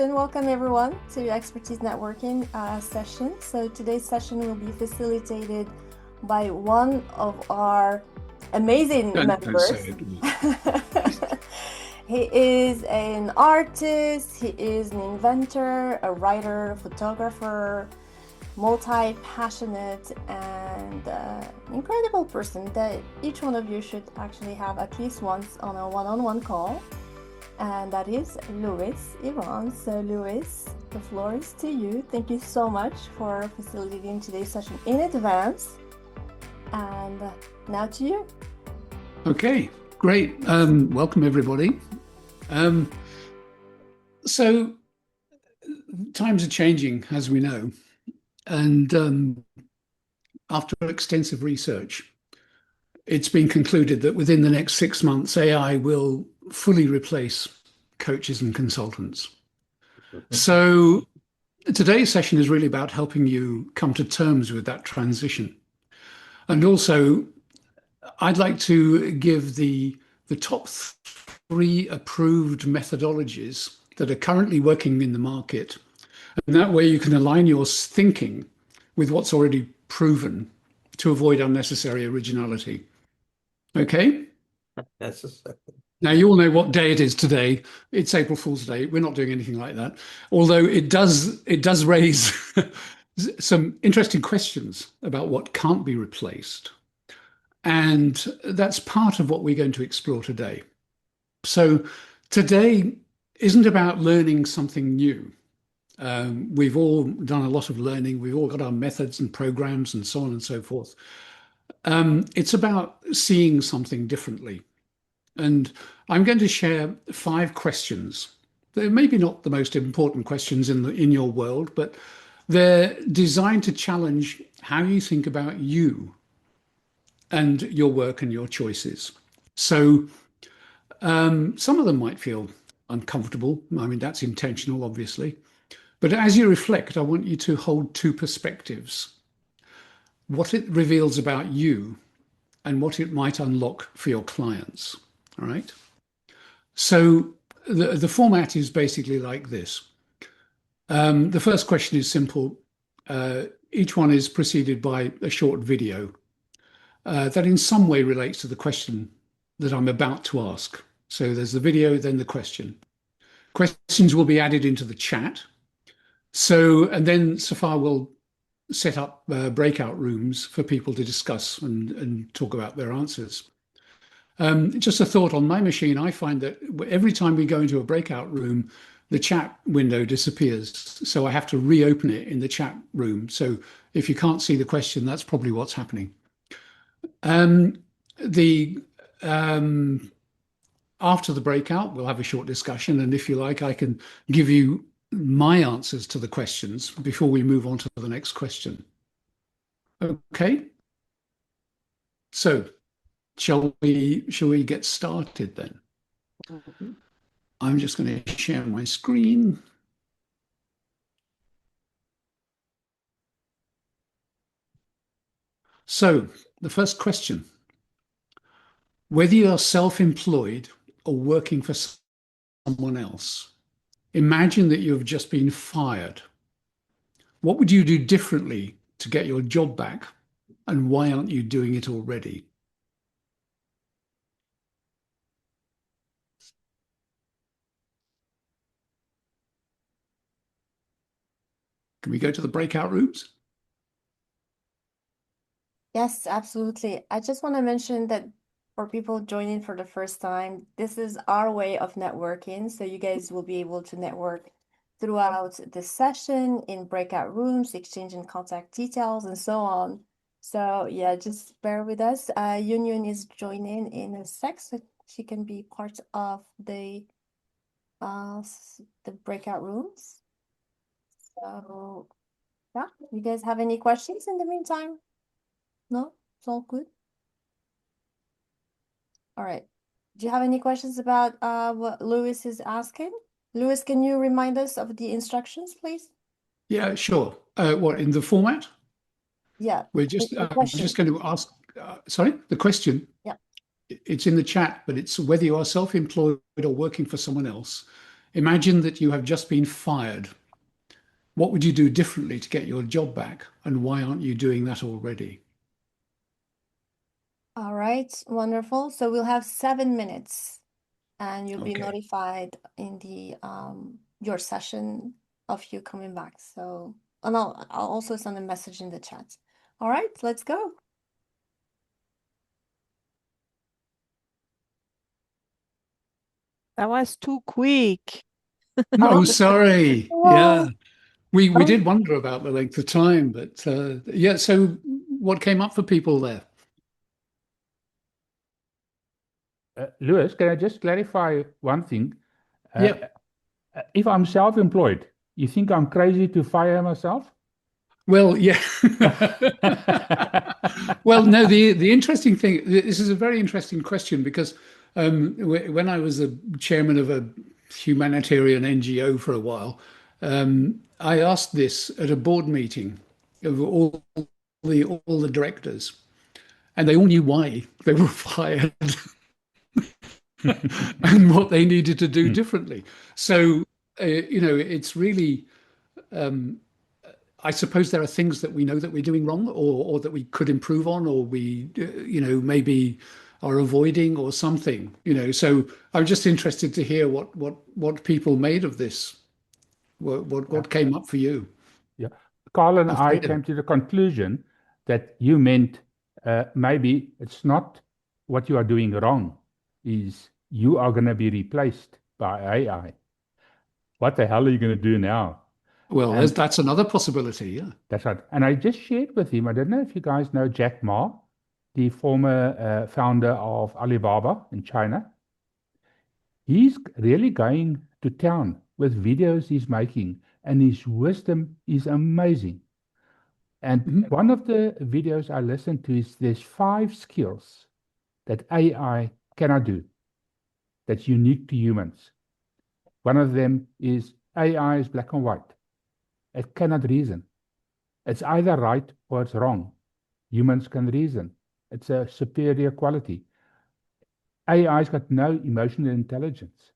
and welcome everyone to ExpertEase networking session. So today's session will be facilitated by one of our amazing members. He is an artist, he is an inventor, a writer, a photographer, multi-passionate, and incredible person that each one of you should actually have at least once on a one-on-one call. And that is Louis Ivan. So Louis, the floor is to you. Thank you so much for facilitating today's session in advance. And now to you. Okay, great. Welcome everybody. So times are changing, as we know. And after extensive research, it's been concluded that within the next 6 months, AI will fully replace coaches and consultants. So today's session is really about helping you come to terms with that transition. And also, I'd like to give the top 3 approved methodologies that are currently working in the market. And that way you can align your thinking with what's already proven to avoid unnecessary originality. Okay? Now, you all know what day it is today. It's April Fool's Day. We're not doing anything like that. Although it does raise some interesting questions about what can't be replaced. And that's part of what we're going to explore today. So today isn't about learning something new. We've all done a lot of learning. We've all got our methods and programs and so on and so forth. It's about seeing something differently. And I'm going to share 5 questions. They're maybe not the most important questions in your world, but they're designed to challenge how you think about you and your work and your choices. So some of them might feel uncomfortable. I mean, that's intentional, obviously. But as you reflect, I want you to hold 2 perspectives. What it reveals about you and what it might unlock for your clients. All right. So the format is basically like this. The first question is simple. Each one is preceded by a short video that in some way relates to the question that I'm about to ask. So there's the video, then the question. Questions will be added into the chat. And then Safar will set up breakout rooms for people to discuss and talk about their answers. Just a thought, on my machine, I find that every time we go into a breakout room, the chat window disappears. So I have to reopen it in the chat room. So if you can't see the question, that's probably what's happening. After the breakout, we'll have a short discussion. And if you like, I can give you my answers to the questions before we move on to the next question. Okay. So shall we get started then? Mm-hmm. I'm just going to share my screen. So the first question, whether you're self-employed or working for someone else, imagine that you've just been fired. What would you do differently to get your job back? And why aren't you doing it already? Can we go to the breakout rooms? Yes, absolutely. I just want to mention that for people joining for the first time, this is our way of networking. So you guys will be able to network throughout the session in breakout rooms, exchanging contact details and so on. So yeah, just bear with us. Yun is joining in a sec, so she can be part of the breakout rooms. So yeah, you guys have any questions in the meantime? No, it's all good. All right. Do you have any questions about what Louis is asking? Louis, can you remind us of the instructions, please? Yeah, sure. What, in the format? Yeah. I'm just going to ask, sorry, the question. Yeah. It's in the chat, but it's whether you are self-employed or working for someone else. Imagine that you have just been fired. What would you do differently to get your job back? And why aren't you doing that already? All right, wonderful. So we'll have 7 minutes and you'll be Okay. notified in the your session of you coming back. So, and I'll also send a message in the chat. All right, let's go. That was too quick. No, sorry. Yeah. Well, We did wonder about the length of time, but yeah, so what came up for people there? Lewis, can I just clarify one thing? Uh, Yeah. if I'm self-employed, you think I'm crazy to fire myself? Well, yeah. Well, no, the interesting thing, this is a very interesting question because when I was the chairman of a humanitarian NGO for a while, I asked this at a board meeting of all the directors, and they all knew why they were fired and what they needed to do differently. So, it's really I suppose there are things that we know that we're doing wrong or that we could improve on or we, maybe are avoiding or something, So I'm just interested to hear what people made of this. Yeah, What came up for you, yeah. Carl and I Alfredo? came to the conclusion that you meant maybe it's not what you are doing wrong, is you are going to be replaced by AI. What the hell are you going to do now? Well, And that's another possibility. Yeah. that's right. And I just shared with him, I don't know if you guys know Jack Ma, the former founder of Alibaba in China. He's really going to town with videos he's making, and his wisdom is amazing. And Mhm. one of the videos I listened to is there's 5 skills that AI cannot do that's unique to humans. One of them is AI is black and white. It cannot reason. It's either right or it's wrong. Humans can reason. It's a superior quality. AI's got no emotional intelligence.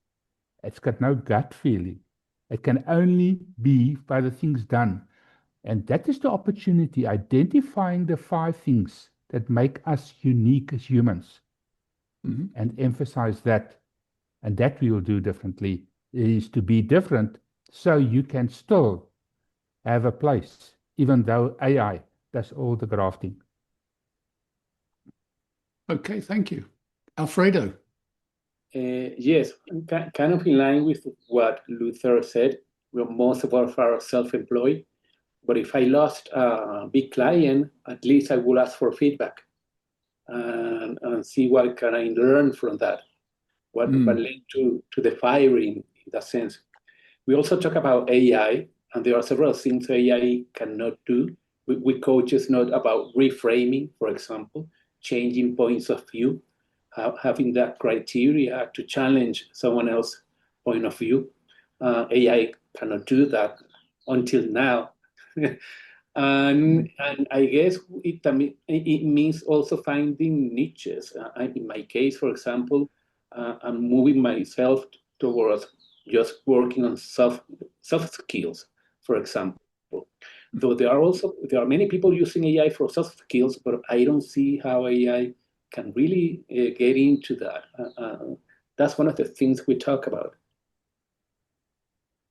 It's got no gut feeling. It can only be by the things done. And that is the opportunity, identifying the 5 things that make us unique as humans Mhm. and emphasize that. And that we will do differently is to be different so you can still have a place, even though AI does all the grafting. Okay, thank you. Alfredo. Yes, kind of in line with what Luther said. Most of us are self-employed, but if I lost a big client, at least I will ask for feedback and see what can I learn from that. What Mm. led to the firing in that sense. We also talk about AI, and there are several things AI cannot do. We coaches not about reframing, for example, changing points of view, having that criteria to challenge someone else's point of view. AI cannot do that until now. And I guess it means also finding niches. In my case, for example, I'm moving myself towards just working on soft skills, for example. Though there are many people using AI for soft skills, but I don't see how AI can really get into that. That's one of the things we talk about.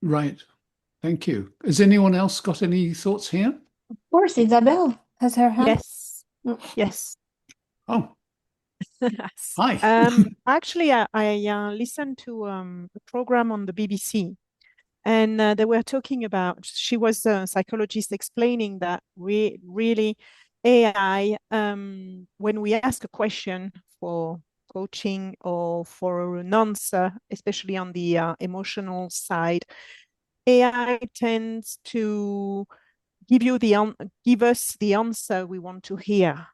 Right. Thank you. Has anyone else got any thoughts here? of course, Isabel has her hand. Yes, Mm. yes. Oh, Yes. hi. Actually, I listened to a program on the BBC, and they were talking about, she was a psychologist explaining that we really AI, when we ask a question for coaching or for an answer, especially on the emotional side, AI tends to give us the answer we want to hear.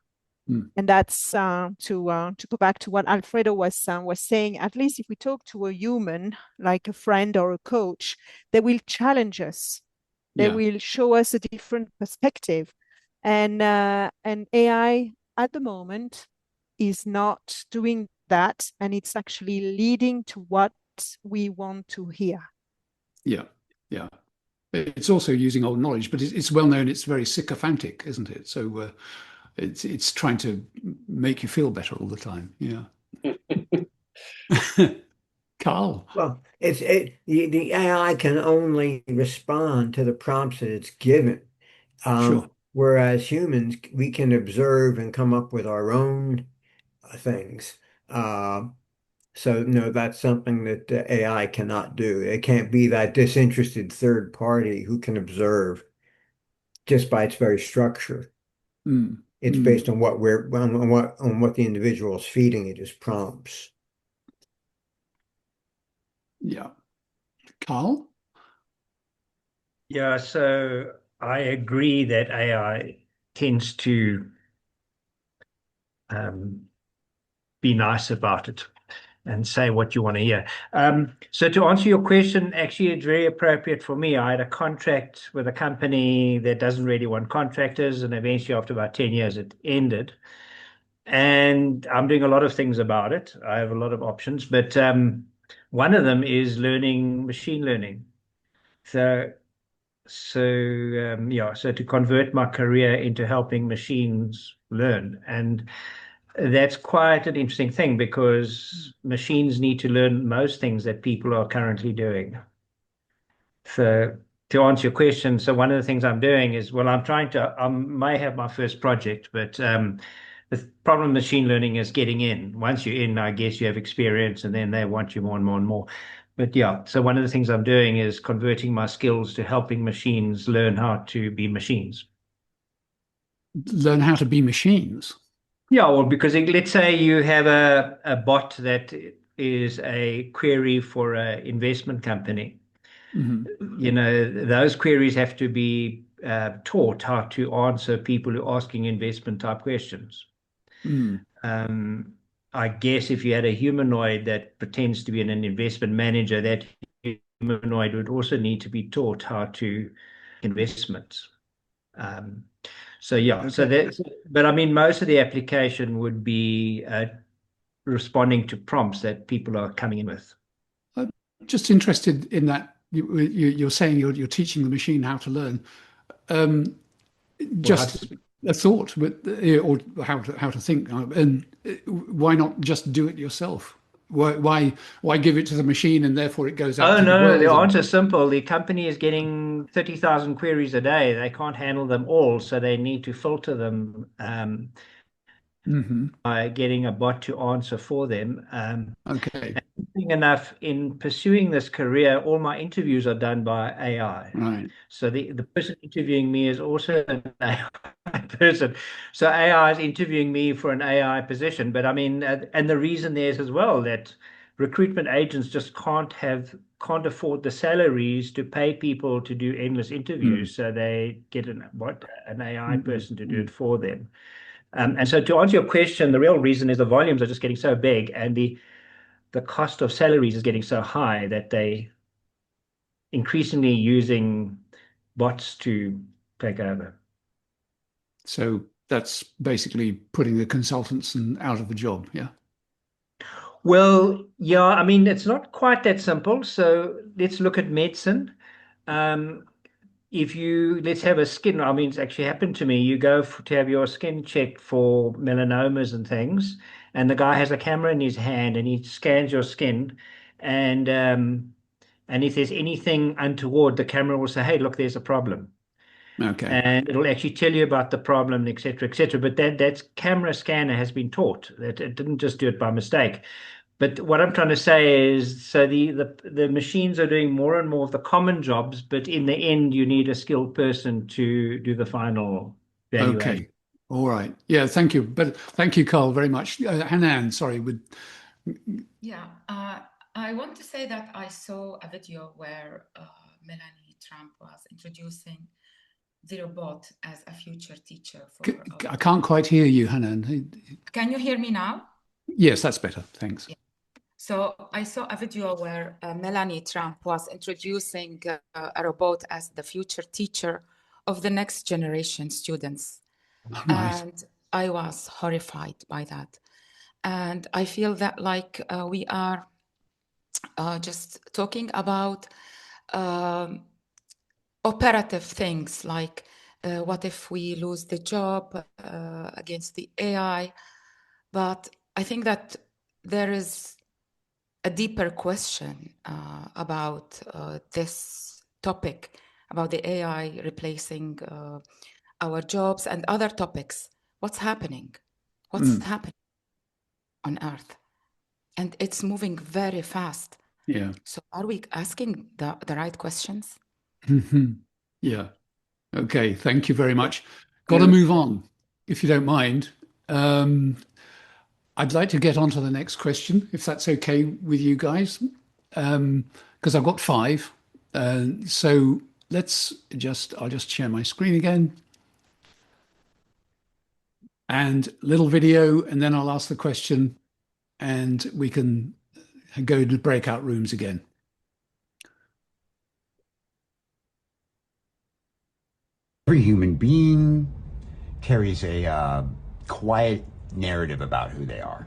Mm. And that's to go back to what Alfredo was saying. At least if we talk to a human, like a friend or a coach, they will challenge us. They Yeah. will show us a different perspective. And AI at the moment is not doing that, and it's actually leading to what we want to hear. Yeah, yeah. It's also using old knowledge, but it's well known. It's very sycophantic, isn't it? So it's trying to make you feel better all the time. Yeah. Carl. Well, the AI can only respond to the prompts that it's given. Sure. Whereas humans, we can observe and come up with our own things. Uh, so no, that's something that the AI cannot do. It can't be that disinterested third party who can observe just by its very structure. Mm. It's Mm. based on on what the individual is feeding it as prompts. Yeah. Carl? Yeah, so I agree that AI tends to be nice about it and say what you want to hear. So to answer your question, actually, it's very appropriate for me. I had a contract with a company that doesn't really want contractors, and eventually, after about 10 years, it ended. And I'm doing a lot of things about it. I have a lot of options, but one of them is learning machine learning. So yeah, so to convert my career into helping machines learn. And that's quite an interesting thing because machines need to learn most things that people are currently doing. So to answer your question, so one of the things I'm doing is, well, I may have my first project, but the problem with machine learning is getting in. Once you're in, I guess you have experience and then they want you more and more and more. But yeah, so one of the things I'm doing is converting my skills to helping machines learn how to be machines. Learn how to be machines. Yeah, well, because let's say you have a bot that is a query for an investment company. Mm-hmm. Those queries have to be taught how to answer people who are asking investment type questions. Mm. I guess if you had a humanoid that pretends to be an investment manager, that humanoid would also need to be taught how to investments. So yeah, Okay. but I mean, most of the application would be responding to prompts that people are coming in with. I'm just interested in that. You're saying you're teaching the machine how to learn. Just a thought, or how to think, and why not just do it yourself? Why give it to the machine and therefore it goes out Oh, to the no, world? the answer is simple. The company is getting 30,000 queries a day. They can't handle them all, so they need to filter them Mm-hmm. by getting a bot to answer for them. Okay. Interesting enough, in pursuing this career, all my interviews are done by AI. Right. So the person interviewing me is also an AI person. So AI is interviewing me for an AI position. But I mean, and the reason there is as well that recruitment agents just can't afford the salaries to pay people to do endless interviews. So they get an AI person to do it for them. And so to answer your question, the real reason is the volumes are just getting so big and the cost of salaries is getting so high that they increasingly using bots to take over. So that's basically putting the consultants out of the job. Yeah. Well, yeah, I mean, it's not quite that simple. So let's look at medicine. Let's have a skin, I mean, it's actually happened to me. You go to have your skin checked for melanomas and things, and the guy has a camera in his hand and he scans your skin. And if there's anything untoward, the camera will say, hey, look, there's a problem. Okay. And it'll actually tell you about the problem, et cetera, et cetera. But that camera scanner has been taught that it didn't just do it by mistake. But what I'm trying to say is, so the machines are doing more and more of the common jobs, but in the end, you need a skilled person to do the final valuation. Okay. All right. Yeah. Thank you. But thank you, Carl, very much. Hanan, sorry. Yeah. I want to say that I saw a video where Melanie Trump was introducing the robot as a future teacher for. I can't quite hear you, Hanan. Can you hear me now? Yes, that's better. Thanks. Yeah. So I saw a video where Melanie Trump was introducing a robot as the future teacher of the next generation students. Oh, nice. And I was horrified by that. And I feel that like we are just talking about um, operative things like what if we lose the job against the AI? But I think that there is a deeper question about this topic, about the AI replacing our jobs and other topics. What's happening? What's happening on Earth? And it's moving very fast. Yeah. So are we asking the right questions? Yeah. Okay. Thank you very much. Got to move on, if you don't mind. I'd like to get on to the next question, if that's okay with you guys, because I've got five. So I'll just share my screen again. And little video, and then I'll ask the question, and we can go to breakout rooms again. Every human being carries a quiet narrative about who they are.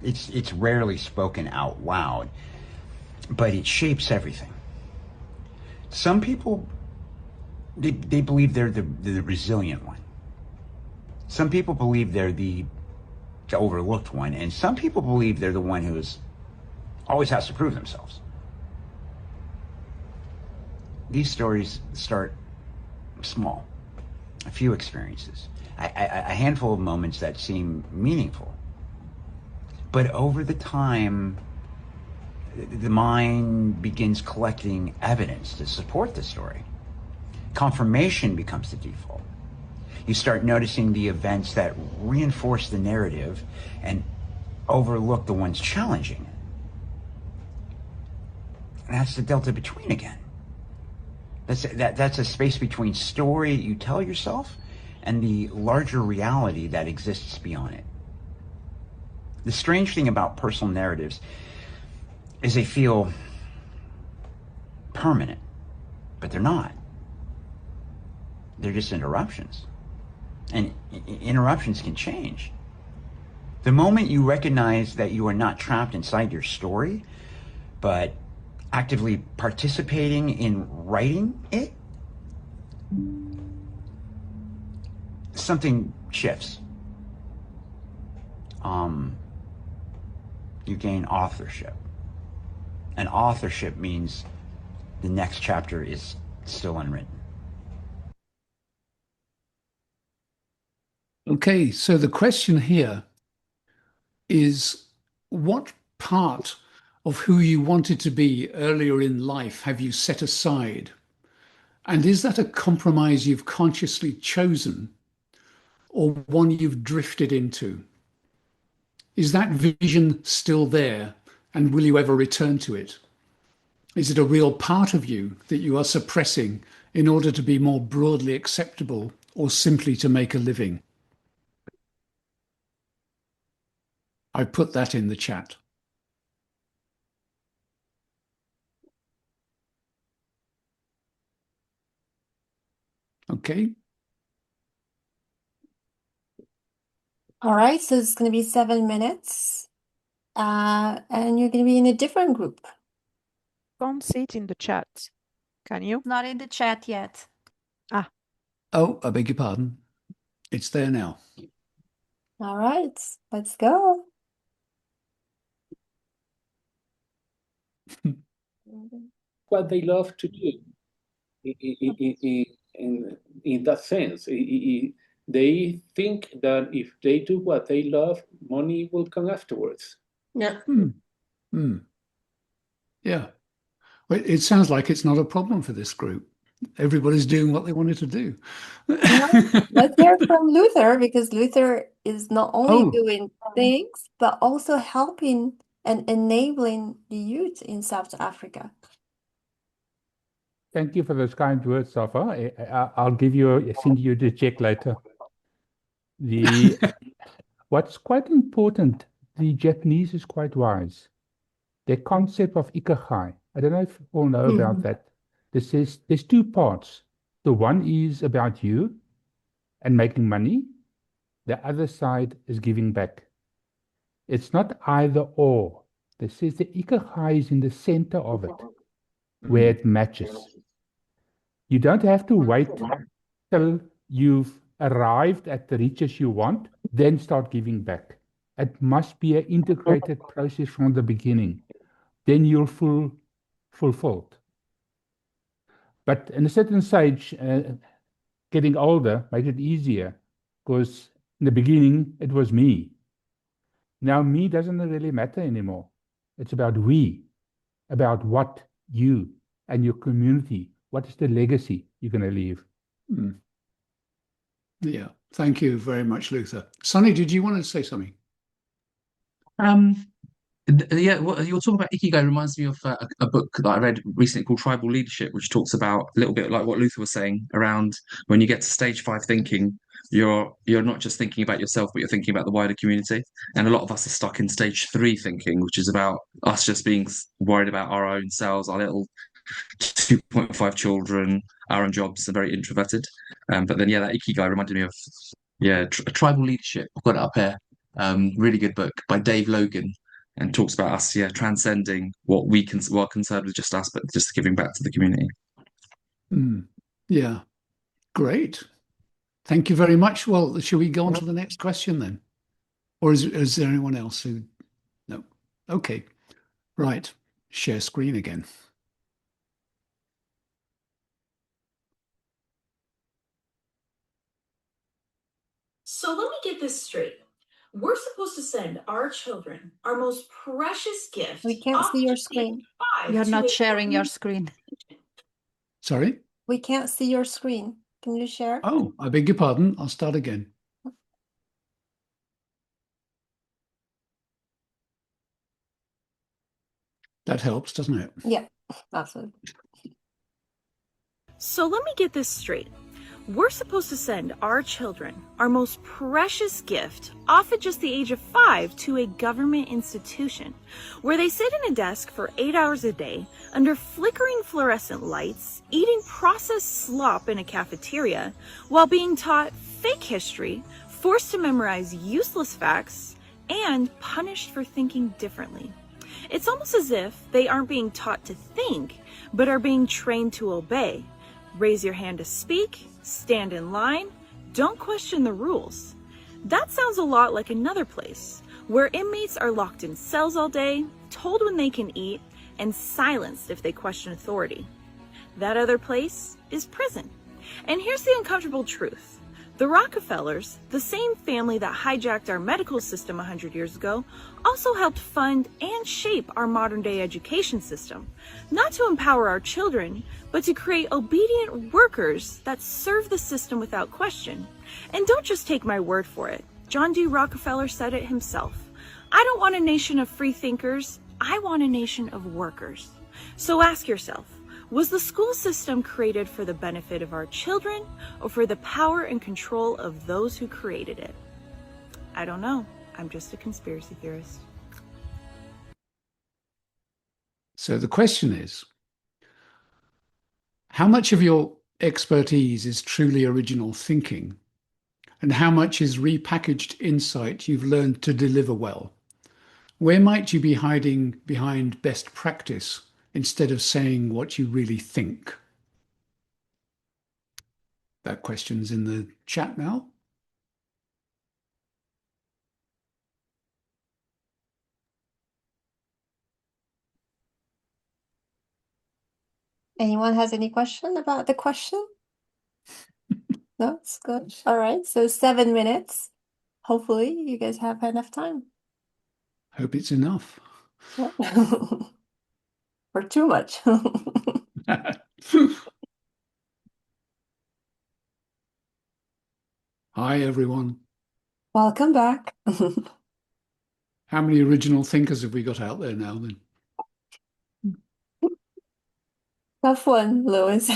It's rarely spoken out loud, but it shapes everything. Some people, they believe they're the resilient one. Some people believe they're the overlooked one, and some people believe they're the one who's always has to prove themselves. These stories start small, a few experiences, a handful of moments that seem meaningful. But over the time, the mind begins collecting evidence to support the story. Confirmation becomes the default. You start noticing the events that reinforce the narrative and overlook the ones challenging it. And that's the delta between again. That's a space between story you tell yourself and the larger reality that exists beyond it. The strange thing about personal narratives is they feel permanent, but they're not. They're just interruptions. And interruptions can change. The moment you recognize that you are not trapped inside your story, but actively participating in writing it, something shifts. You gain authorship. And authorship means the next chapter is still unwritten. Okay, so the question here is, what part of who you wanted to be earlier in life have you set aside? And is that a compromise you've consciously chosen or one you've drifted into? Is that vision still there, and will you ever return to it? Is it a real part of you that you are suppressing in order to be more broadly acceptable or simply to make a living? I put that in the chat. Okay. All right, so it's going to be 7 minutes, and you're going to be in a different group. Can't see it in the chat. Can you? Not in the chat yet. Ah. Oh, I beg your pardon. It's there now. All right, let's go. What they love to do in that sense. They think that if they do what they love, money will come afterwards. Yeah. Yeah. Well, it sounds like it's not a problem for this group. Everybody's doing what they wanted to do. Let's hear from Luther, because Luther is not only doing things, but also helping and enabling the youth in South Africa. Thank you for those kind words, Safa. I'll send you the check later. What's quite important, the Japanese is quite wise. Their concept of Ikigai, I don't know if you all know about that. There's two parts. The one is about you and making money. The other side is giving back. It's not either or. This says the Ikigai is in the center of it. where it matches. You don't have to wait till you've arrived at the riches you want, then start giving back. It must be an integrated process from the beginning. Then you'll feel fulfilled. But in a certain stage, getting older made it easier because in the beginning it was me. Now me doesn't really matter anymore. It's about we, about what you and your community, what is the legacy you're going to leave? Yeah, thank you very much, Luther. Sonny, did you want to say something? Yeah, what you're talking about Ikigai reminds me of a book that I read recently called Tribal Leadership, which talks about a little bit like what Luther was saying around when you get to stage 5 thinking, you're not just thinking about yourself, but you're thinking about the wider community. And a lot of us are stuck in stage 3 thinking, which is about us just being worried about our own selves, our little 2.5 children, our own jobs, and very introverted. But then, yeah, that Ikigai reminded me of, Tribal Leadership. I've got it up here. Really good book by Dave Logan, and talks about us, transcending what are concerned with just us, but just giving back to the community. Yeah, great. Thank you very much. Well, shall we go on to the next question then? Or is there anyone else who... No. Okay. Right. Share screen again. So let me get this straight. We're supposed to send our children our most precious gift. We can't see your screen. You're not sharing your screen. Sorry? We can't see your screen. Can you share? Oh, I beg your pardon. I'll start again. That helps, doesn't it? Yeah, absolutely. So let me get this straight. We're supposed to send our children our most precious gift off at just the age of 5 to a government institution where they sit in a desk for 8 hours a day under flickering fluorescent lights, eating processed slop in a cafeteria while being taught fake history, forced to memorize useless facts, and punished for thinking differently. It's almost as if they aren't being taught to think, but are being trained to obey. Raise your hand to speak, stand in line, don't question the rules. That sounds a lot like another place, where inmates are locked in cells all day, told when they can eat, and silenced if they question authority. That other place is prison. And here's the uncomfortable truth. The Rockefellers, the same family that hijacked our medical system 100 years ago, also helped fund and shape our modern-day education system, not to empower our children, but to create obedient workers that serve the system without question. And don't just take my word for it. John D. Rockefeller said it himself. I don't want a nation of free thinkers. I want a nation of workers. So ask yourself, was the school system created for the benefit of our children or for the power and control of those who created it? I don't know. I'm just a conspiracy theorist. So the question is, how much of your expertise is truly original thinking? And how much is repackaged insight you've learned to deliver well? Where might you be hiding behind best practice instead of saying what you really think? That question's in the chat now. Anyone has any question about the question? No, it's good. All right, so 7 minutes. Hopefully you guys have enough time. Hope it's enough. Yeah. Or too much. Hi, everyone. Welcome back. How many original thinkers have we got out there now then? Tough one, Louis.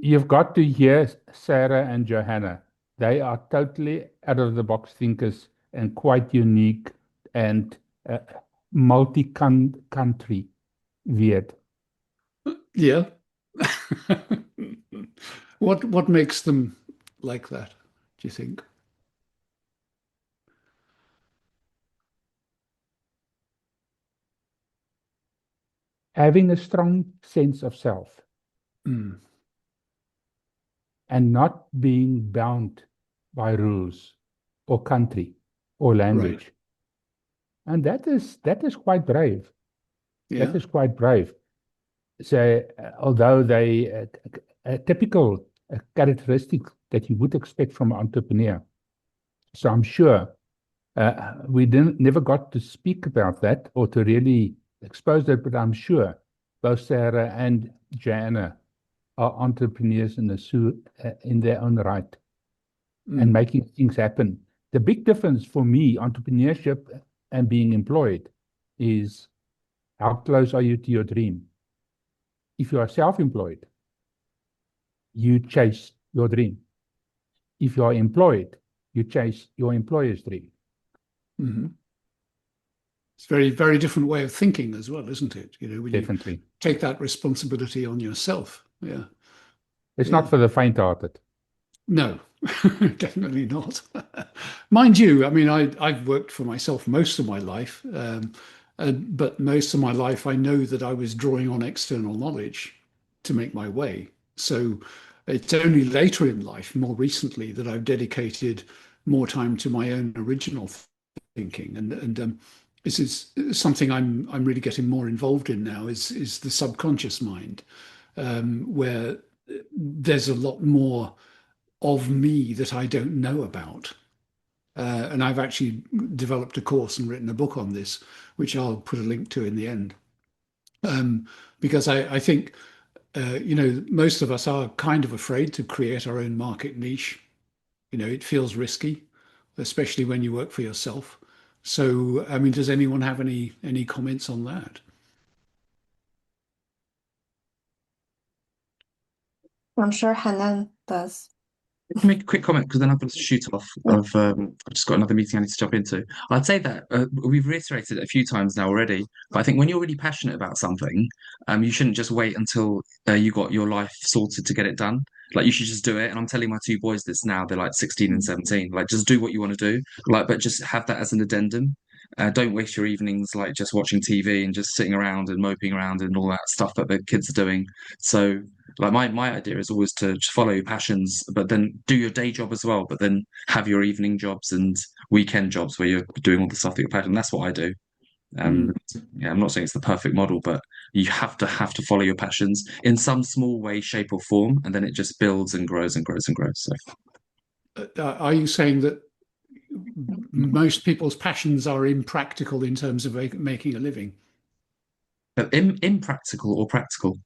You've got to hear Sarah and Johanna. They are totally out of the box thinkers and quite unique and multi-country weird. Yeah. What makes them like that, do you think? having a strong sense of self Mm. and not being bound by rules or country or language. And that is quite brave. Yeah. That is quite brave. So, although they a typical characteristic that you would expect from an entrepreneur. So I'm sure we never got to speak about that or to really expose that, but I'm sure both Sarah and Joanna are entrepreneurs in their own right and making things happen. The big difference for me, entrepreneurship and being employed, is how close are you to your dream? If you are self-employed, you chase your dream. If you are employed, you chase your employer's dream. Mm-hmm. It's a very, very different way of thinking as well, isn't it? You know, when Definitely. you take that responsibility on yourself. Yeah. It's not for the faint-hearted. No, definitely not. Mind you, I mean, I've worked for myself most of my life, but most of my life I know that I was drawing on external knowledge to make my way. So it's only later in life, more recently, that I've dedicated more time to my own original thinking, and this is something I'm really getting more involved in now. Is the subconscious mind, where there's a lot more of me that I don't know about. And I've actually developed a course and written a book on this, which I'll put a link to in the end. Because I think, you know, most of us are kind of afraid to create our own market niche. You know, it feels risky, especially when you work for yourself. So, I mean, does anyone have any comments on that? I'm sure Hanan does. Make a quick comment because then I've got to shoot off. I've just got another meeting I need to jump into. I'd say that we've reiterated it a few times now already, but I think when you're really passionate about something, you shouldn't just wait until you got your life sorted to get it done. Like you should just do it. And I'm telling my two boys this now. They're like 16 and 17. Like just do what you want to do. Like, but just have that as an addendum. Don't waste your evenings like just watching TV and just sitting around and moping around and all that stuff that the kids are doing. So like my idea is always to just follow your passions, but then do your day job as well, but then have your evening jobs and weekend jobs where you're doing all the stuff that you're passionate. That's what I do. Yeah, I'm not saying it's the perfect model, but you have to follow your passions in some small way, shape, or form, and then it just builds and grows and grows and grows. So Are you saying that most people's passions are impractical in terms of making a living? but impractical or practical?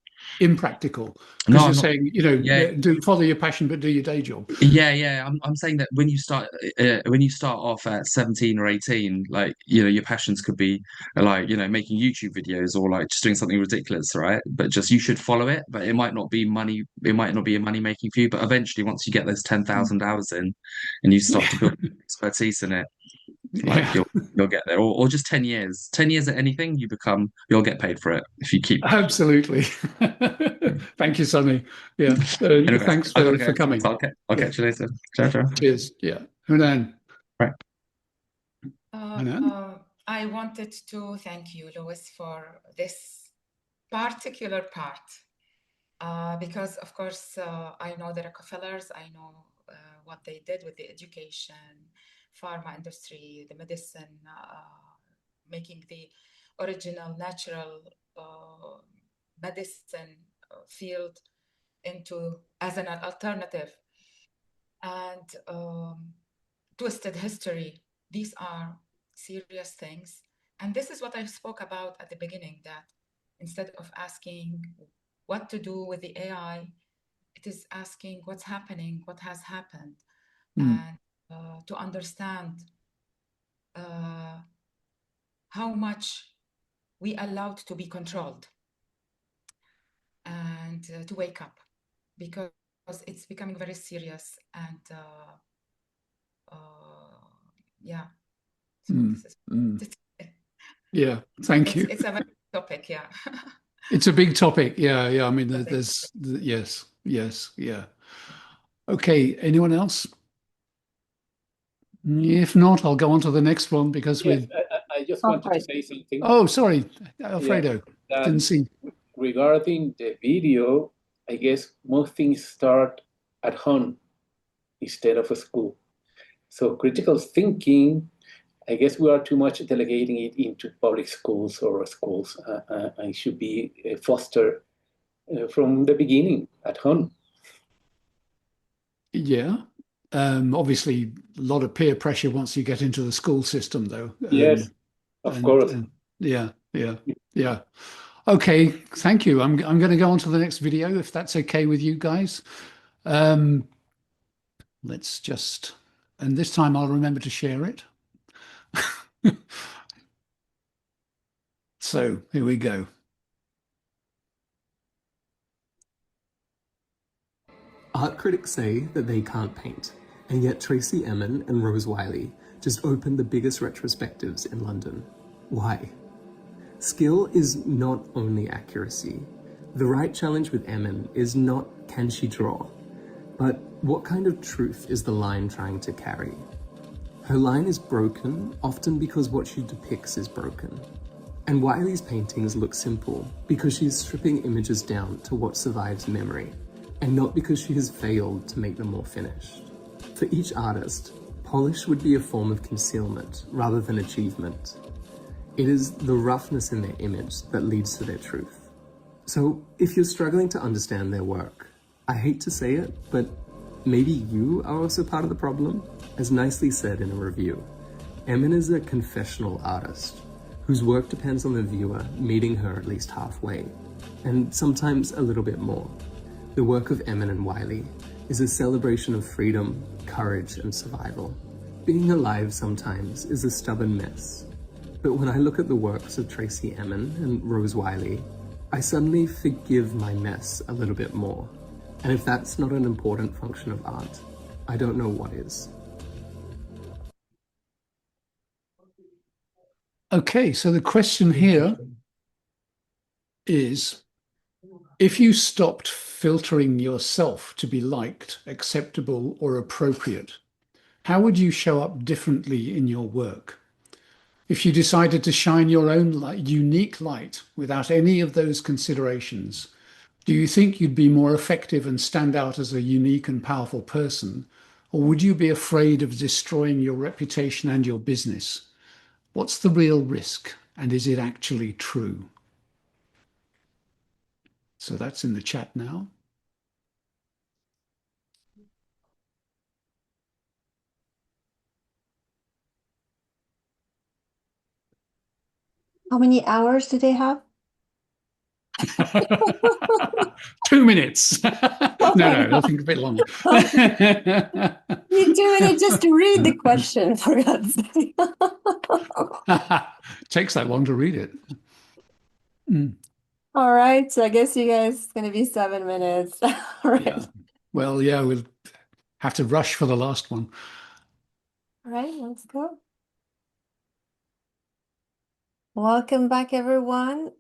Impractical, No, because I'm you're not. saying, you know, Yeah, do follow your passion, but do your day job. yeah. I'm saying that when you start off at 17 or 18, like you know, your passions could be like you know making YouTube videos or like just doing something ridiculous, right? But just you should follow it. But it might not be money. It might not be a money making for you. But eventually, once you get those 10,000 hours in, and you start to build expertise in it, like Yeah, you'll get there. Or just 10 years. 10 years at anything, you'll get paid for it if you keep. absolutely. Thank you, Sonny. Yeah, Anyway, thanks I've got to for go. coming. I'll Yeah, catch you later. Ciao, ciao. cheers. Yeah, Hunan. Right. Hunan. I wanted to thank you, Louis, for this particular part, because, of course, I know the Rockefellers, I know what they did with the education, pharma industry, the medicine, making the original natural medicine field into as an alternative, and twisted history. These are serious things. And this is what I spoke about at the beginning, that instead of asking what to do with the AI, it is asking what's happening, what has happened, and to understand how much we allowed to be controlled, and to wake up, because it's becoming very serious. And yeah, so this is Yeah, thank you. it's a very topic, yeah. It's a big topic. Yeah. I mean, there's yes, yeah. Okay, anyone else? If not, I'll go on to the next one because Yes, we're. I just wanted to say something. Oh, sorry, Alfredo. Yeah, Didn't see. regarding the video, I guess most things start at home instead of a school. So critical thinking, I guess we are too much delegating it into public schools or schools. And should be fostered from the beginning at home. Yeah. Obviously, a lot of peer pressure once you get into the school system, though. Yes, of course. Yeah. Okay, thank you. I'm going to go on to the next video, if that's okay with you guys. Let's just, and this time I'll remember to share it. So here we go. Art critics say that they can't paint, and yet Tracey Emin and Rose Wiley just opened the biggest retrospectives in London. Why? Skill is not only accuracy. The right challenge with Emin is not can she draw, but what kind of truth is the line trying to carry? Her line is broken, often because what she depicts is broken. And Wiley's paintings look simple because she's stripping images down to what survives memory, and not because she has failed to make them more finished. For each artist, polish would be a form of concealment rather than achievement. It is the roughness in their image that leads to their truth. So if you're struggling to understand their work, I hate to say it, but maybe you are also part of the problem. As nicely said in a review, Emin is a confessional artist whose work depends on the viewer meeting her at least halfway, and sometimes a little bit more. The work of Emin and Wiley is a celebration of freedom, courage, and survival. Being alive sometimes is a stubborn mess. But when I look at the works of Tracey Emin and Rose Wiley, I suddenly forgive my mess a little bit more. And if that's not an important function of art, I don't know what is. Okay, so the question here is, if you stopped filtering yourself to be liked, acceptable, or appropriate, how would you show up differently in your work? If you decided to shine your own unique light without any of those considerations, do you think you'd be more effective and stand out as a unique and powerful person? Or would you be afraid of destroying your reputation and your business? What's the real risk? And is it actually true? So that's in the chat now. How many hours do they have? 2 minutes. No, I think a bit longer. You're doing it just to read the question, for God's sake. Takes that long to read it. All right, so I guess you guys, it's going to be 7 minutes. All right. Yeah. Well, yeah, we'll have to rush for the last one. All right, let's go. Welcome back, everyone.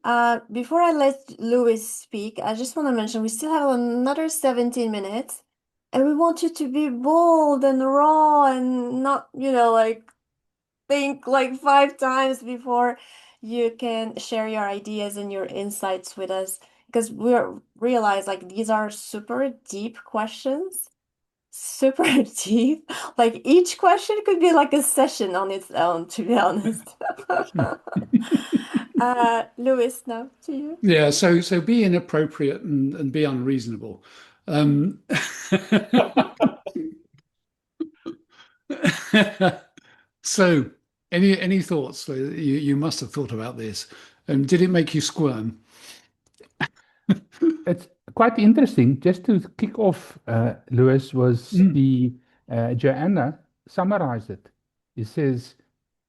Before I let Louis speak, I just want to mention we still have another 17 minutes, and we want you to be bold and raw and not, like think like 5 times before you can share your ideas and your insights with us, because we realize like these are super deep questions, super deep. Like each question could be like a session on its own, to be honest. Louis, now to you. Yeah, so be inappropriate and be unreasonable. So any thoughts? You must have thought about this. Did it make you squirm? It's quite interesting. Just to kick off, Lewis, was the Joanna summarized it. He says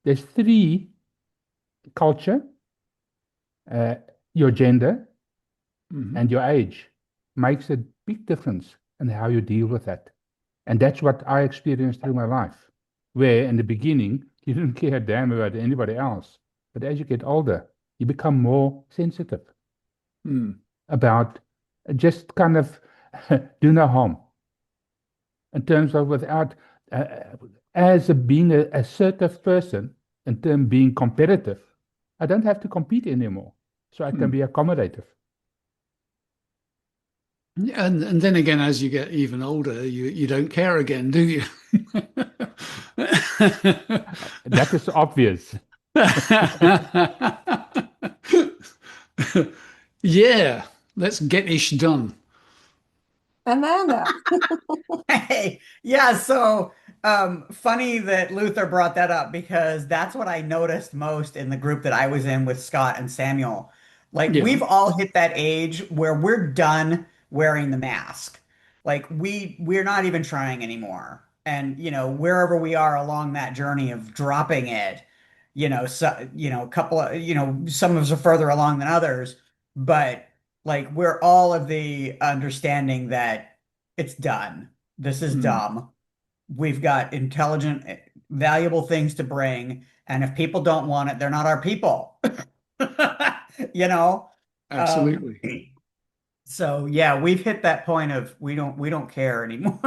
there's 3: culture, your gender, and your age. Makes a big difference in how you deal with that. And that's what I experienced through my life, where in the beginning, you didn't care a damn about anybody else. But as you get older, you become more sensitive about just kind of do no harm. In terms of without, being an assertive person, in terms of being competitive, I don't have to compete anymore. So I can be accommodative. And then again, as you get even older, you don't care again, do you? That is obvious. Yeah, let's get ish done. Amanda. Hey, yeah, so funny that Luther brought that up because that's what I noticed most in the group that I was in with Scott and Samuel. Like Yeah. we've all hit that age where we're done wearing the mask. Like we're not even trying anymore. And wherever we are along that journey of dropping it, a couple of, some of us are further along than others, but like we're all of the understanding that it's done. This is dumb. We've got intelligent, valuable things to bring. And if people don't want it, they're not our people. Absolutely. So yeah, we've hit that point of we don't care anymore.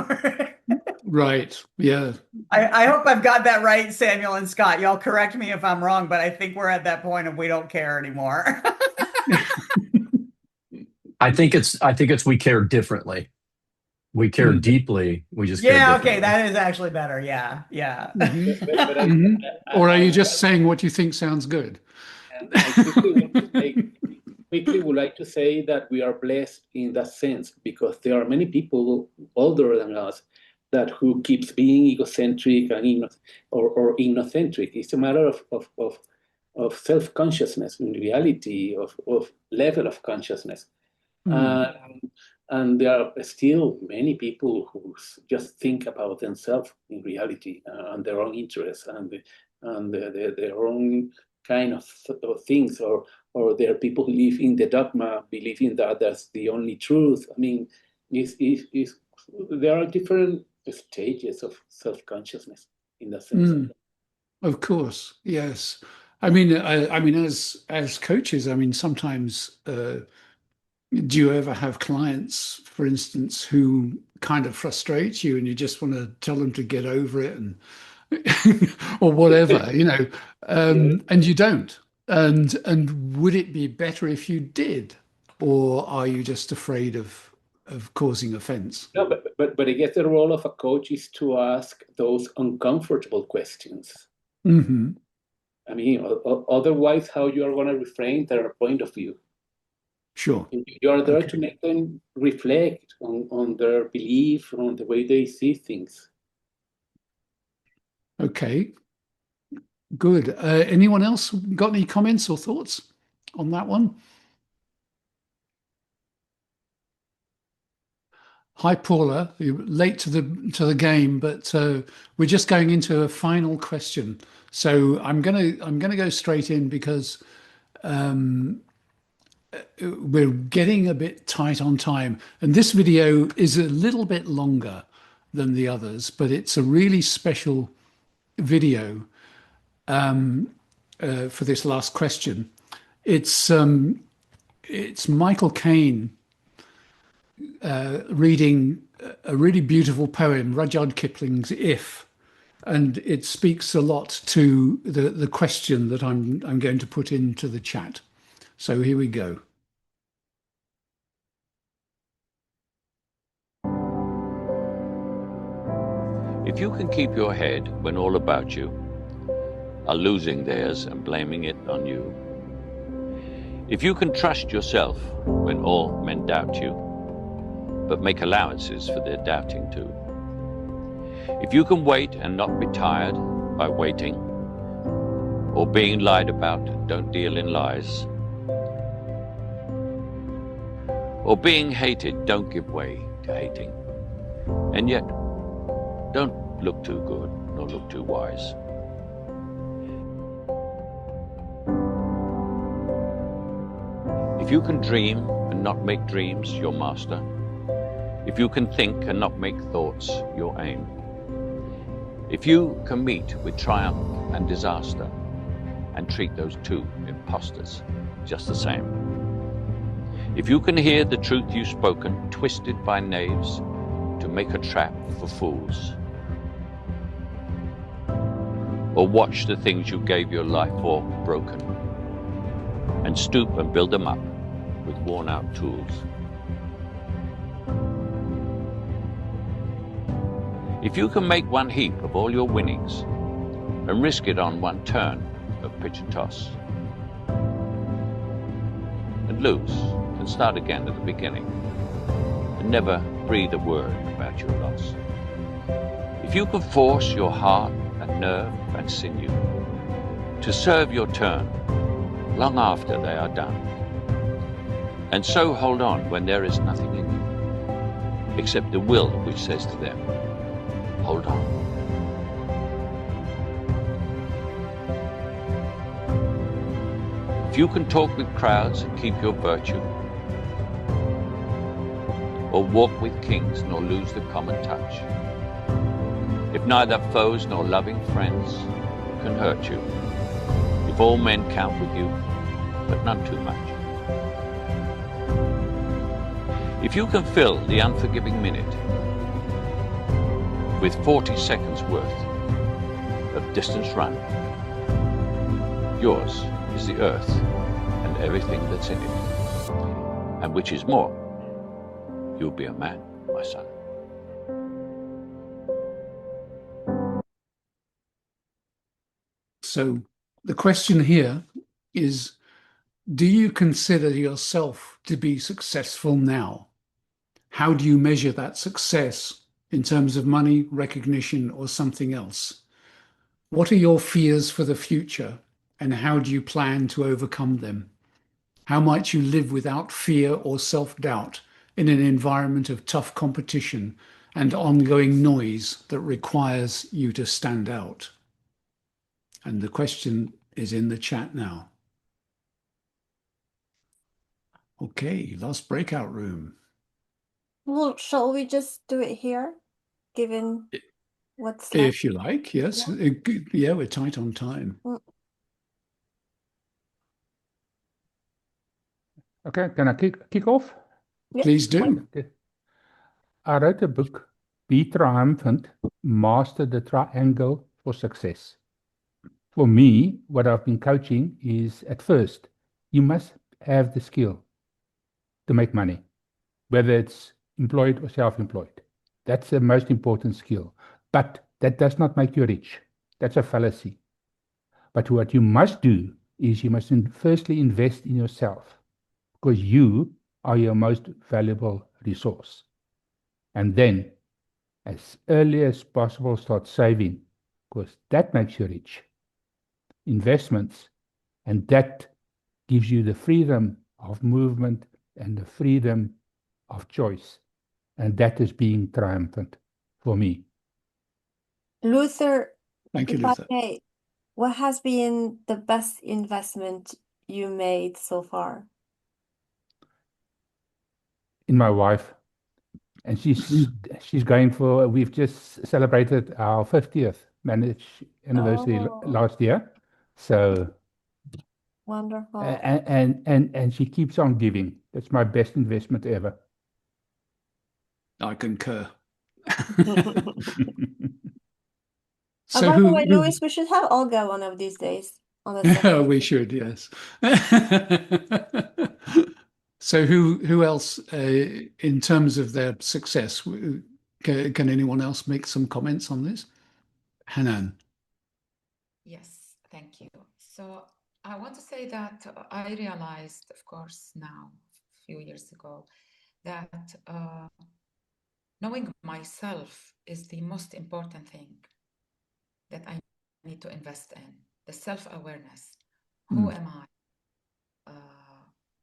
Right. Yeah. I hope I've got that right, Samuel and Scott. Y'all correct me if I'm wrong, but I think we're at that point of we don't care anymore. I think it's we care differently. We care deeply. We just care Yeah, differently. okay, that is actually better. Yeah. Or are you just saying what you think sounds good? I quickly would like to say that we are blessed in that sense because there are many people older than us who keeps being egocentric and or inocentric. It's a matter of self-consciousness in reality, of level of consciousness. And there are still many people who just think about themselves in reality and their own interests and their own kind of things, or there are people who live in the dogma, believing that that's the only truth. I mean, there are different stages of self-consciousness in that sense. Of course, yes. I mean, as coaches, I mean, sometimes. Do you ever have clients, for instance, who kind of frustrate you and you just want to tell them to get over it and or whatever, and you don't? And would it be better if you did, or are you just afraid of causing offense? No, but I guess the role of a coach is to ask those uncomfortable questions. I mean, otherwise, how you are going to reframe their point of view? Sure. You are there to make them reflect on their belief, on the way they see things. Okay. Good. Anyone else got any comments or thoughts on that one? Hi, Paula. You're late to the game, but we're just going into a final question. So I'm gonna go straight in because we're getting a bit tight on time, and this video is a little bit longer than the others, but it's a really special video for this last question. It's Michael Caine reading a really beautiful poem, Rudyard Kipling's "If," and it speaks a lot to the question that I'm going to put into the chat. So here we go. If you can keep your head when all about you are losing theirs and blaming it on you, if you can trust yourself when all men doubt you, but make allowances for their doubting too, if you can wait and not be tired by waiting, or being lied about, don't deal in lies, or being hated, don't give way to hating, and yet don't look too good nor look too wise. If you can dream and not make dreams your master, if you can think and not make thoughts your aim, if you can meet with triumph and disaster and treat those two impostors just the same, if you can hear the truth you've spoken twisted by knaves to make a trap for fools, or watch the things you gave your life for broken, and stoop and build them up with worn-out tools. If you can make one heap of all your winnings and risk it on one turn of pitch and toss, and lose and start again at the beginning, and never breathe a word about your loss. If you can force your heart and nerve and sinew to serve your turn long after they are done, and so hold on when there is nothing in you except the will which says to them, hold on. If you can talk with crowds and keep your virtue, or walk with kings nor lose the common touch, if neither foes nor loving friends can hurt you, if all men count with you, but none too much, if you can fill the unforgiving minute with 40 seconds worth of distance run, yours is the earth and everything that's in it, and which is more, you'll be a man, my son. So the question here is, do you consider yourself to be successful now? How do you measure that success in terms of money, recognition, or something else? What are your fears for the future, and how do you plan to overcome them? How might you live without fear or self-doubt in an environment of tough competition and ongoing noise that requires you to stand out? And the question is in the chat now. Okay, last breakout room. Well, shall we just do it here, given what's left? If you like, yes. Yeah, we're tight on time. Okay, can I kick off? Yeah. Please do. Okay. I wrote a book, Be Triumphant, Master the Triangle for Success. For me, what I've been coaching is, at first, you must have the skill to make money, whether it's employed or self-employed. That's the most important skill. But that does not make you rich. That's a fallacy. But what you must do is you must firstly invest in yourself, because you are your most valuable resource. And then, as early as possible, start saving, because that makes you rich. Investments, and that gives you the freedom of movement and the freedom of choice. And that is being triumphant for me. Luther, Thank you, if Luther. I may, what has been the best investment you made so far? In my wife. And she's going for, we've just celebrated our 50th marriage anniversary last year. So Wonderful. and she keeps on giving. That's my best investment ever. I concur. So by the way, Louis, we should have Olga one of these days on the session. We should, yes. So who else, in terms of their success, can anyone else make some comments on this? Hanan. Yes, thank you. So I want to say that I realized, of course, now, a few years ago, that knowing myself is the most important thing that I need to invest in. The self-awareness. Who am I?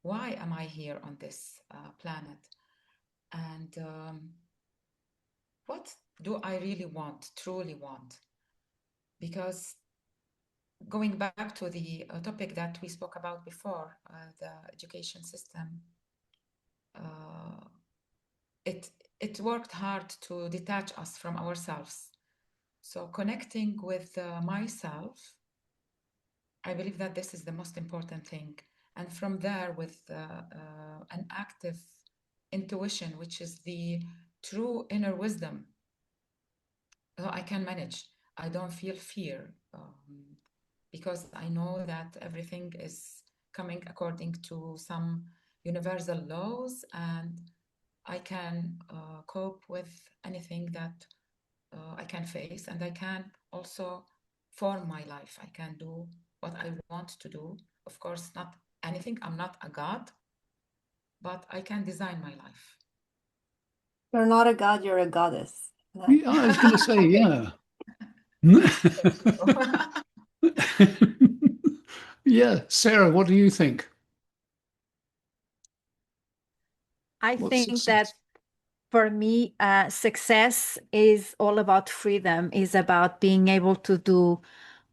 Why am I here on this planet? And what do I really want, truly want? Because going back to the topic that we spoke about before, the education system, it worked hard to detach us from ourselves. So connecting with myself, I believe that this is the most important thing. And from there, with an active intuition, which is the true inner wisdom, I can manage. I don't feel fear because I know that everything is coming according to some universal laws, and I can cope with anything that I can face, and I can also form my life. I can do what I want to do. Of course, not anything. I'm not a god, but I can design my life. You're not a god, you're a goddess. Yeah, I was going to say, yeah. Yeah, Sarah, what do you think? I What's think success? that for me, success is all about freedom, is about being able to do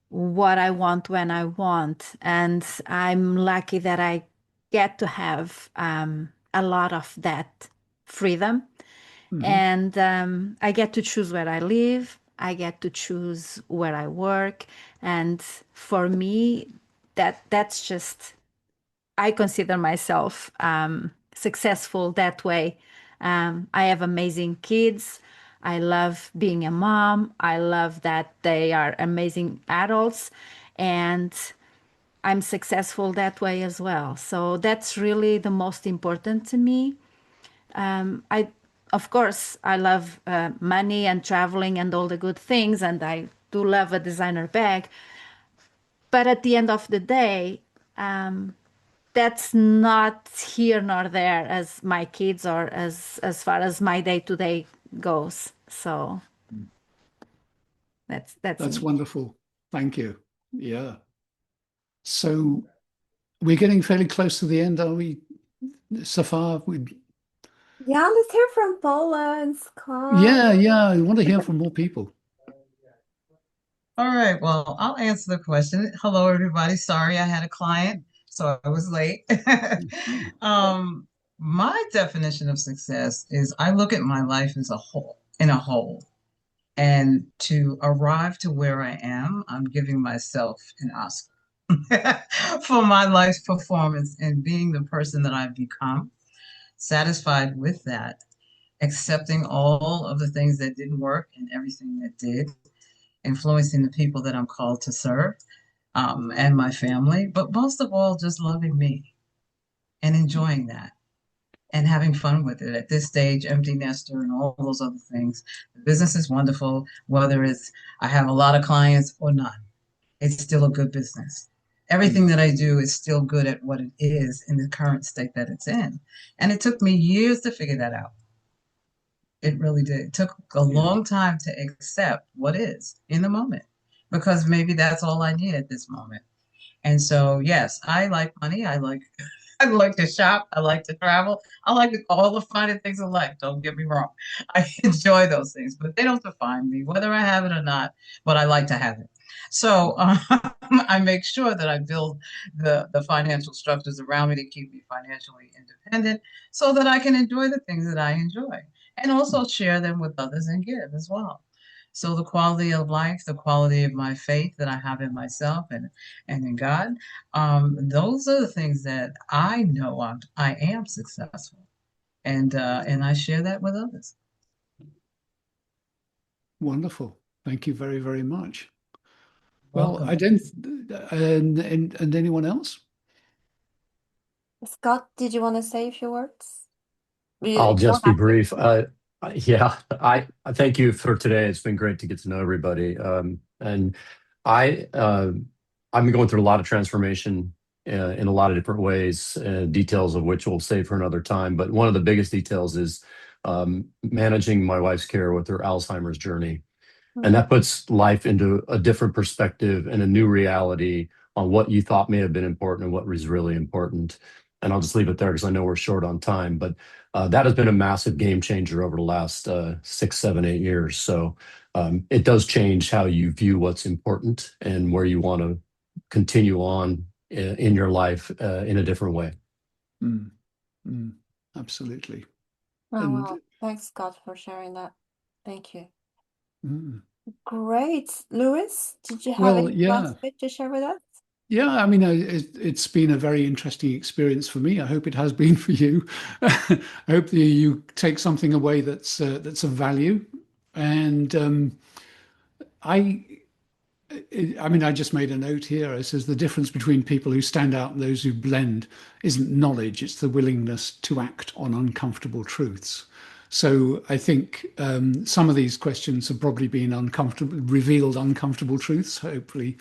what I want when I want. And I'm lucky that I get to have a lot of that freedom. And I get to choose where I live. I get to choose where I work. And for me, that's just, I consider myself successful that way. I have amazing kids. I love being a mom. I love that they are amazing adults. And I'm successful that way as well. So that's really the most important to me. Of course, I love money and traveling and all the good things, and I do love a designer bag. But at the end of the day, that's not here nor there as my kids or as far as my day to day goes. So that's wonderful. Thank you. Yeah. So we're getting fairly close to the end, are we, Safar? Yeah, let's hear from Paula and Scott. Yeah. I want to hear from more people. All right, well, I'll answer the question. Hello, everybody. Sorry, I had a client, so I was late. My definition of success is I look at my life as a whole, in a whole. And to arrive to where I am, I'm giving myself an Oscar for my life's performance and being the person that I've become, satisfied with that, accepting all of the things that didn't work and everything that did, influencing the people that I'm called to serve, and my family, but most of all, just loving me and enjoying that and having fun with it. At this stage, empty nester and all those other things. The business is wonderful, whether it's I have a lot of clients or none. It's still a good business. Everything that I do is still good at what it is in the current state that it's in. And it took me years to figure that out. It really did. It took a long time to accept what is in the moment, because maybe that's all I need at this moment. And so, yes, I like money. I like to shop. I like to travel. I like all the finer things in life. Don't get me wrong. I enjoy those things, but they don't define me, whether I have it or not, but I like to have it. So I make sure that I build the financial structures around me to keep me financially independent so that I can enjoy the things that I enjoy and also share them with others and give as well. So the quality of life, the quality of my faith that I have in myself and in God, those are the things that I know I am successful, and I share that with others. Wonderful. Thank you very, very much. Welcome. Well, I don't, and anyone else? Scott, did you want to say a few words? I'll just be brief. Yeah, I thank you for today. It's been great to get to know everybody. And I'm going through a lot of transformation in a lot of different ways, details of which we'll save for another time. But one of the biggest details is managing my wife's care with her Alzheimer's journey. And that puts life into a different perspective and a new reality on what you thought may have been important and what was really important. And I'll just leave it there because I know we're short on time. But that has been a massive game changer over the last 6, 7, 8 years. So it does change how you view what's important and where you want to continue on in your life in a different way. Absolutely. Oh, wow. Thanks, Scott, for sharing that. Thank you. Great. Louis, did you have any last bit to share with us? Yeah, I mean, it's been a very interesting experience for me. I hope it has been for you. I hope that you take something away that's of value. And I mean, I just made a note here. It says the difference between people who stand out and those who blend isn't knowledge, it's the willingness to act on uncomfortable truths. So I think some of these questions have probably been revealed uncomfortable truths, hopefully.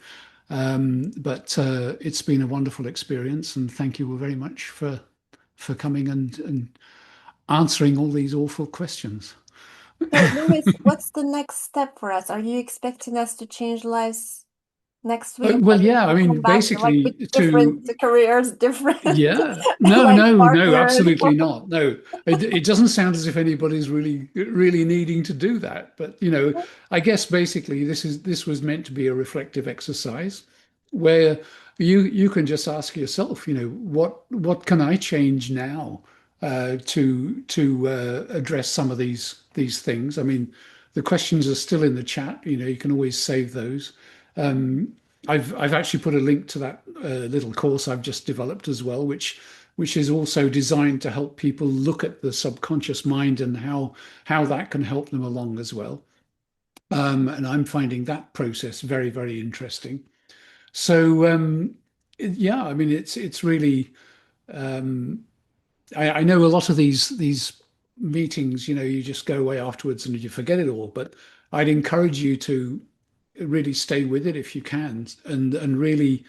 But it's been a wonderful experience, and thank you very much for coming and answering all these awful questions. So, Lewis, what's the next step for us? Are you expecting us to change lives next week? Well, Are we yeah, I gonna come mean, back like basically with different careers, different yeah, no, like no, partners? absolutely not. No, it doesn't sound as if anybody's really needing to do that. But I guess basically this was meant to be a reflective exercise where you can just ask yourself, what can I change now to address some of these things. I mean, the questions are still in the chat. You can always save those. I've actually put a link to that little course I've just developed as well, which is also designed to help people look at the subconscious mind and how that can help them along as well. And I'm finding that process very, very interesting. So yeah, I mean, it's really. I know a lot of these meetings, you just go away afterwards and you forget it all. But I'd encourage you to really stay with it if you can, and really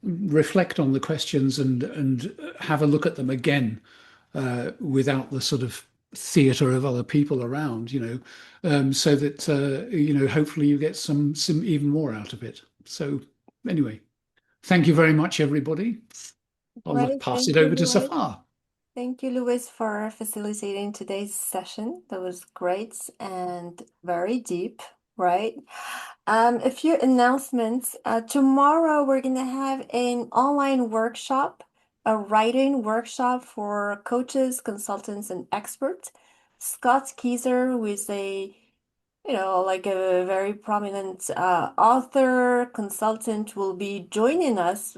reflect on the questions and have a look at them again without the sort of theatre of other people around, so that hopefully you get some even more out of it. So anyway, thank you very much, everybody. I'll Right. pass Thank it you, over to Lewis. Safar. Thank you, Lewis, for facilitating today's session. That was great and very deep, right? A few announcements. Tomorrow, we're going to have an online workshop, a writing workshop for coaches, consultants, and experts. Scott Keyser, who is like a very prominent author, consultant, will be joining us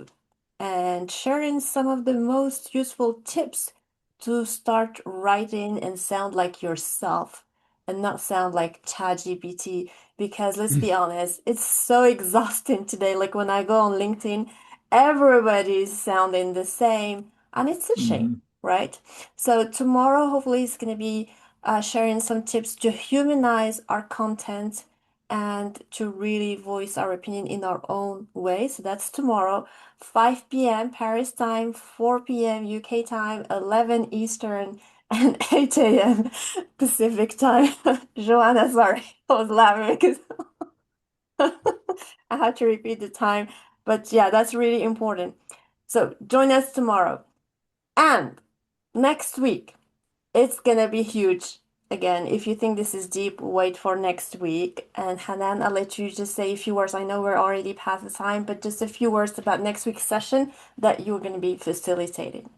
and sharing some of the most useful tips to start writing and sound like yourself and not sound like ChatGPT. Because let's be honest, it's so exhausting today. Like when I go on LinkedIn, everybody's sounding the same, and it's a shame, right? So tomorrow, hopefully, is going to be sharing some tips to humanize our content and to really voice our opinion in our own way. So that's tomorrow. 5 p.m. Paris time, 4 p.m. UK time, 11 Eastern, and 8 a.m. Pacific time. Joanna, sorry, I was laughing because I had to repeat the time. But yeah, that's really important. So join us tomorrow. And next week, it's gonna be huge. Again, if you think this is deep, wait for next week. And Hanan, I'll let you just say a few words. I know we're already past the time, but just a few words about next week's session that you're going to be facilitating.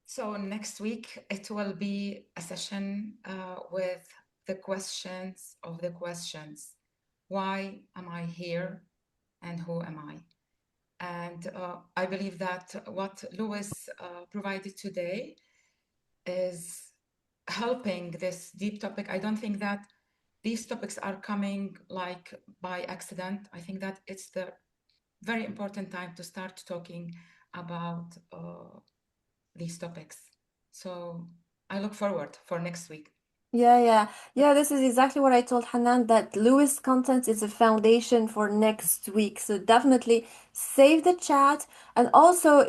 So next week, it will be a session with the questions of the questions. Why am I here and who am I? And I believe that what Lewis provided today is helping this deep topic. I don't think that these topics are coming like by accident. I think that it's the very important time to start talking about these topics. So I look forward for next week. Yeah. This is exactly what I told Hanan, that Lewis content is a foundation for next week. So definitely save the chat, and also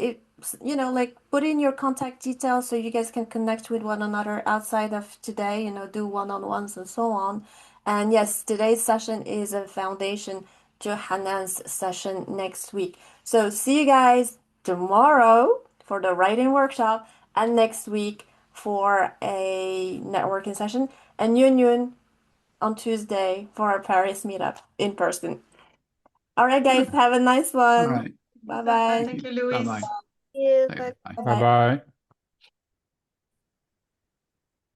like put in your contact details so you guys can connect with one another outside of today, do one-on-ones and so on. And yes, today's session is a foundation to Hanan's session next week. So see you guys tomorrow for the writing workshop and next week for a networking session, and Yun on Tuesday for our Paris meetup in person. All right, guys, have a nice one. All right. Bye-bye. Thank you, Louise. Bye-bye. Thank you. Bye-bye. Bye-bye. Bye-bye.